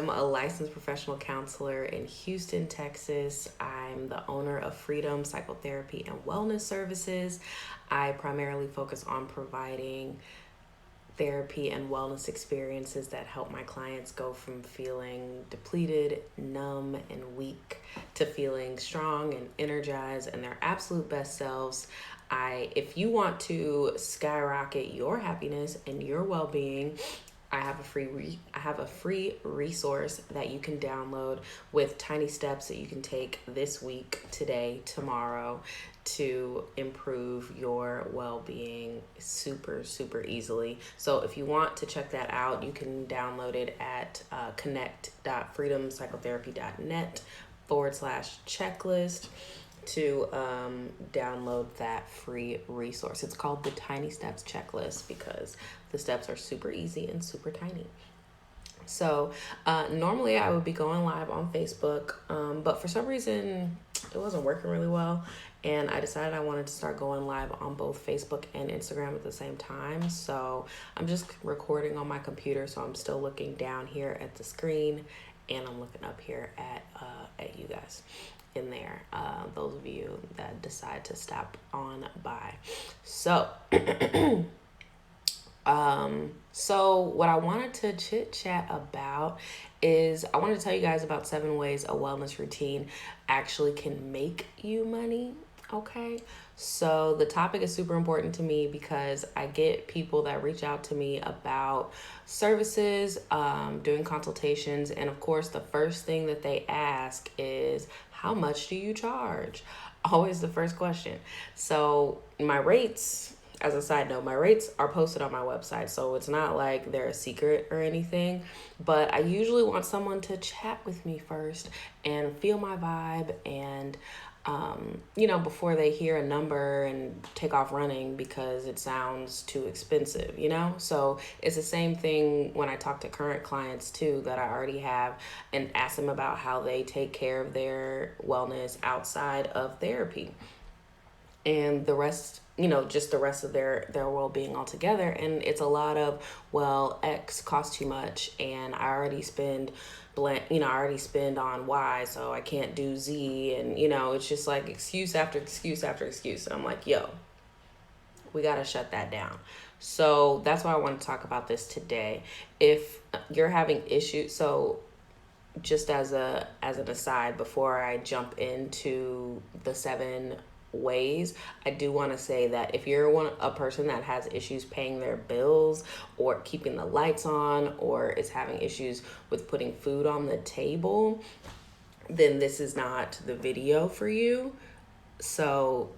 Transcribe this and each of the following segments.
I'm a licensed professional counselor in Houston, Texas. I'm the owner of Freedom Psychotherapy and Wellness Services. I primarily focus on providing therapy and wellness experiences that help my clients go from feeling depleted, numb, and weak to feeling strong and energized and their absolute best selves. If you want to skyrocket your happiness and your well-being, I have a free resource that you can download with tiny steps that you can take this week, today, tomorrow to improve your well-being super easily. So if you want to check that out, you can download it at connect.freedomspsychotherapy.net/checklist to download that free resource. It's called the Tiny Steps Checklist because the steps are super easy and super tiny. So normally I would be going live on Facebook, but for some reason it wasn't working really well. And I decided I wanted to start going live on both Facebook and Instagram at the same time. So I'm just recording on my computer. So I'm still looking down here at the screen and I'm looking up here at you guys in there, those of you that decide to stop on by. So so what I wanted to chit chat about is I wanted to tell you guys about 7 ways a wellness routine actually can make you money. Okay. So the topic is super important to me because I get people that reach out to me about services, doing consultations. And of course, the first thing that they ask is, how much do you charge? Always the first question. So my rates, as a side note, my rates are posted on my website, so it's not like they're a secret or anything, but I usually want someone to chat with me first and feel my vibe and, before they hear a number and take off running because it sounds too expensive, So it's the same thing when I talk to current clients too that I already have and ask them about how they take care of their wellness outside of therapy and the rest, just the rest of their well-being altogether. And it's a lot of, well, X costs too much and I already spend on Y, so I can't do Z. And it's just like excuse after excuse after excuse. And I'm like, yo, we got to shut that down. So that's why I want to talk about this today. If you're having issues, so just as an aside, before I jump into the 7 ways, I do want to say that if you're a person that has issues paying their bills or keeping the lights on or is having issues with putting food on the table, then this is not the video for you. So,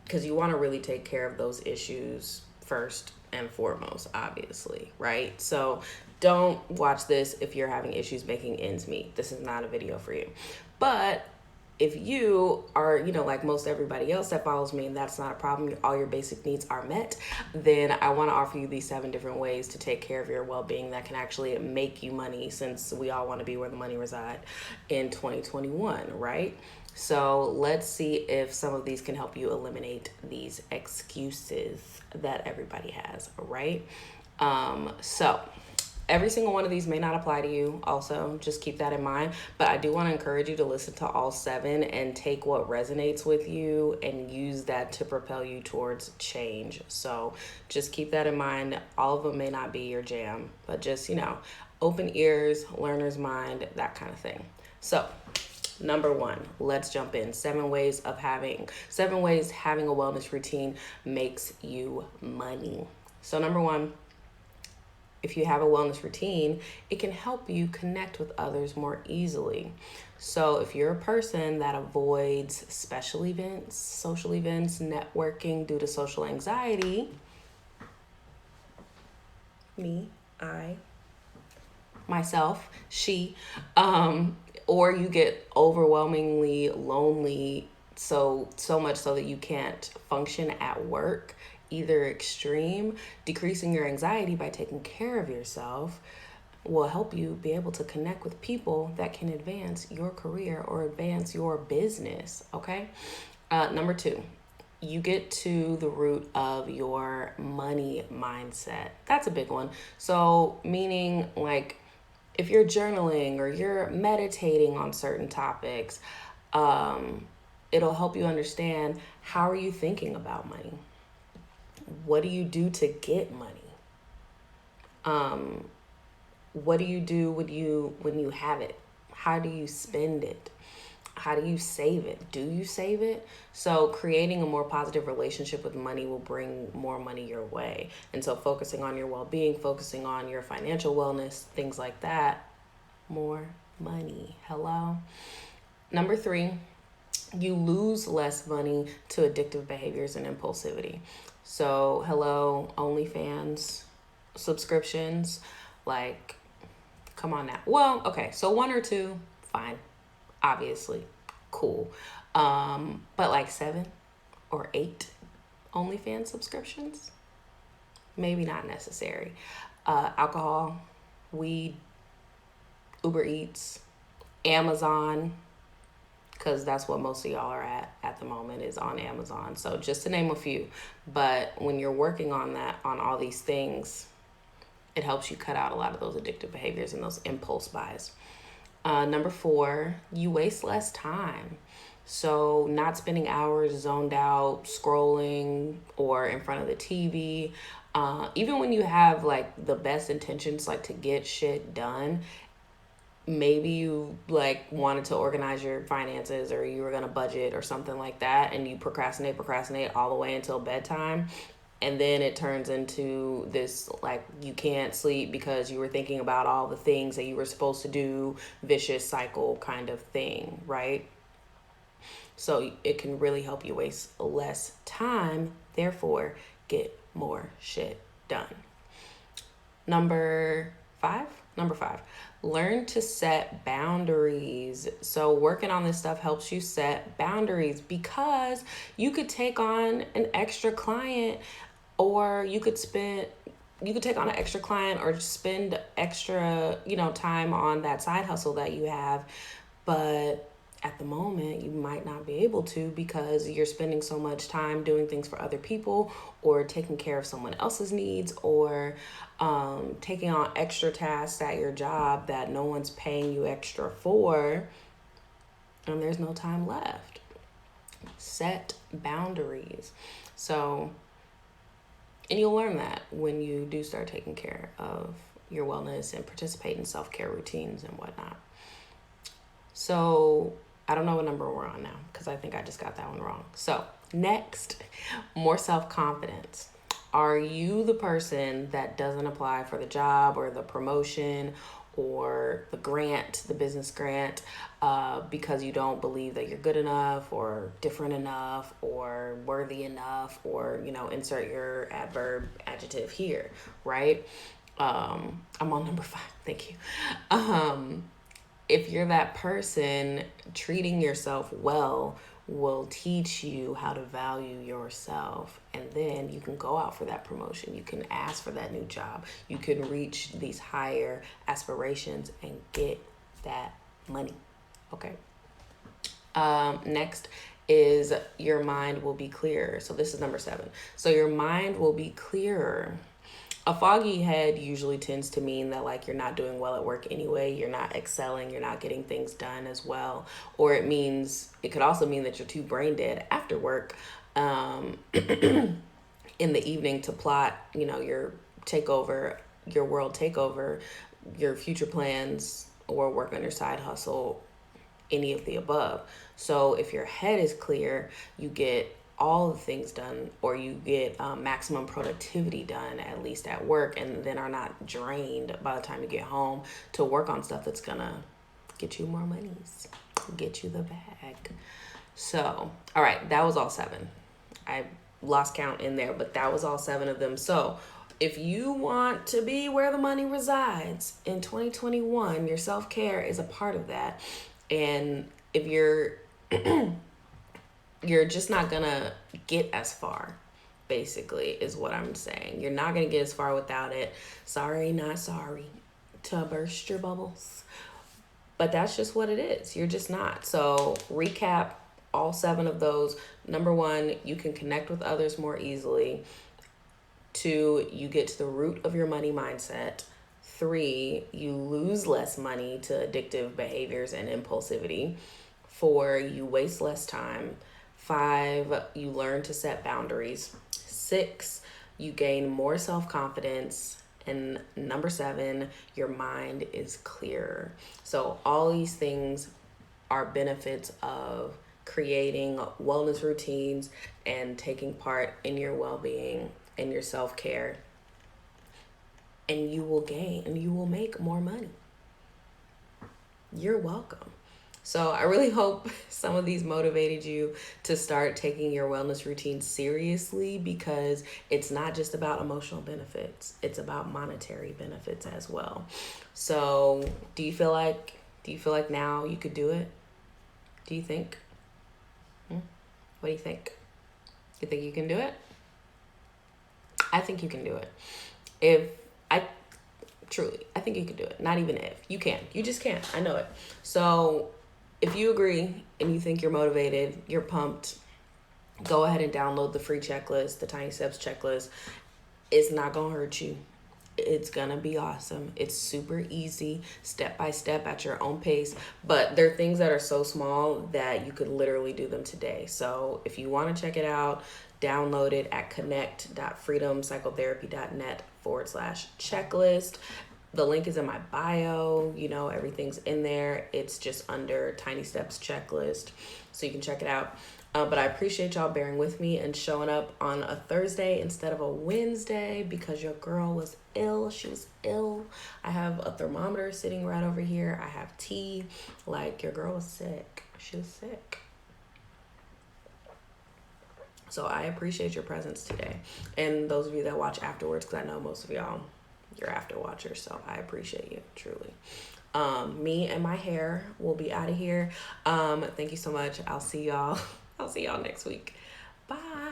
because you want to really take care of those issues first and foremost, obviously, right? So don't watch this if you're having issues making ends meet. This is not a video for you. But if you are, like most everybody else that follows me, and that's not a problem, all your basic needs are met, then I want to offer you these 7 different ways to take care of your well-being that can actually make you money, since we all want to be where the money resides in 2021, right? So let's see if some of these can help you eliminate these excuses that everybody has, right? So every single one of these may not apply to you. Also, just keep that in mind. But I do want to encourage you to listen to all 7 and take what resonates with you and use that to propel you towards change. So just keep that in mind. All of them may not be your jam, but just, open ears, learner's mind, that kind of thing. So number 1, let's jump in. 7 ways having a wellness routine makes you money. So number 1, if you have a wellness routine, it can help you connect with others more easily. So if you're a person that avoids special events, social events, networking due to social anxiety, me, I, myself, she, or you get overwhelmingly lonely, so much so that you can't function at work, either extreme, decreasing your anxiety by taking care of yourself will help you be able to connect with people that can advance your career or advance your business, okay? Number 2, you get to the root of your money mindset. That's a big one. So meaning like if you're journaling or you're meditating on certain topics, it'll help you understand, how are you thinking about money? What do you do to get money? What do you do when you have it? How do you spend it? How do you save it? Do you save it? So creating a more positive relationship with money will bring more money your way. And so focusing on your well-being, focusing on your financial wellness, things like that, more money. Hello. Number 3, you lose less money to addictive behaviors and impulsivity. So hello, OnlyFans subscriptions, like, come on now. Well, okay, so 1 or 2, fine, obviously, cool. But like 7 or 8 OnlyFans subscriptions, maybe not necessary. Alcohol, weed, Uber Eats, Amazon, because that's what most of y'all are at the moment, is on Amazon. So just to name a few. But when you're working on all these things, it helps you cut out a lot of those addictive behaviors and those impulse buys. Number 4, you waste less time. So not spending hours zoned out, scrolling, or in front of the TV. Even when you have like the best intentions, like to get shit done, maybe you like wanted to organize your finances, or you were going to budget or something like that, and you procrastinate all the way until bedtime. And then it turns into this, like, you can't sleep because you were thinking about all the things that you were supposed to do, vicious cycle kind of thing, right? So it can really help you waste less time, therefore get more shit done. Number five, learn to set boundaries. So working on this stuff helps you set boundaries, because you could take on an extra client, or you could take on an extra client, or spend extra, time on that side hustle that you have. But at the moment, you might not be able to, because you're spending so much time doing things for other people, or taking care of someone else's needs, or taking on extra tasks at your job that no one's paying you extra for, and there's no time left. Set boundaries. So, and you'll learn that when you do start taking care of your wellness and participate in self-care routines and whatnot. So I don't know what number we're on now, because I think I just got that one wrong. So next, more self-confidence. Are you the person that doesn't apply for the job or the promotion or the grant, the business grant, because you don't believe that you're good enough or different enough or worthy enough, or, insert your adjective here, right? I'm on number 5. Thank you. If you're that person, treating yourself well will teach you how to value yourself. And then you can go out for that promotion. You can ask for that new job. You can reach these higher aspirations and get that money. Okay. Next is your mind will be clearer. So this is number 7. So your mind will be clearer. A foggy head usually tends to mean that, like, you're not doing well at work anyway, you're not excelling, you're not getting things done as well. Or it could also mean that you're too brain dead after work in the evening to plot, your world takeover, your future plans, or work on your side hustle, any of the above. So if your head is clear, you get all the things done, or you get maximum productivity done, at least at work, and then are not drained by the time you get home to work on stuff that's gonna get you more monies, get you the bag. So, all right, that was all 7. I lost count in there, but that was all 7 of them. So if you want to be where the money resides in 2021, your self-care is a part of that. And if you're just not gonna get as far, basically, is what I'm saying. You're not gonna get as far without it. Sorry, not sorry to burst your bubbles, but that's just what it is. You're just not. So recap all 7 of those. Number 1, you can connect with others more easily. 2, you get to the root of your money mindset. 3, you lose less money to addictive behaviors and impulsivity. 4, you waste less time. 5, you learn to set boundaries. 6, you gain more self-confidence. And number 7, your mind is clearer. So all these things are benefits of creating wellness routines and taking part in your well-being and your self-care, and you will gain and you will make more money. You're welcome. So I really hope some of these motivated you to start taking your wellness routine seriously, because it's not just about emotional benefits, it's about monetary benefits as well. So do you feel like now you could do it? Do you think? What do you think? You think you can do it? I think you can do it. I think you can do it. Not even if. You can. You just can. I know it. So if you agree and you think you're motivated, you're pumped, go ahead and download the free checklist, the Tiny Steps checklist. It's not going to hurt you. It's going to be awesome. It's super easy, step by step at your own pace. But there are things that are so small that you could literally do them today. So if you want to check it out, download it at connect.freedompsychotherapy.net/checklist. The link is in my bio. Everything's in there. It's just under Tiny Steps checklist. So you can check it out. But I appreciate y'all bearing with me and showing up on a Thursday instead of a Wednesday, because your girl was ill. She was ill. I have a thermometer sitting right over here. I have tea. Like, your girl was sick. She was sick. So I appreciate your presence today. And those of you that watch afterwards, because I know most of y'all, you're after watchers. So I appreciate you, truly. Me and my hair will be out of here. Thank you so much. I'll see y'all next week. Bye.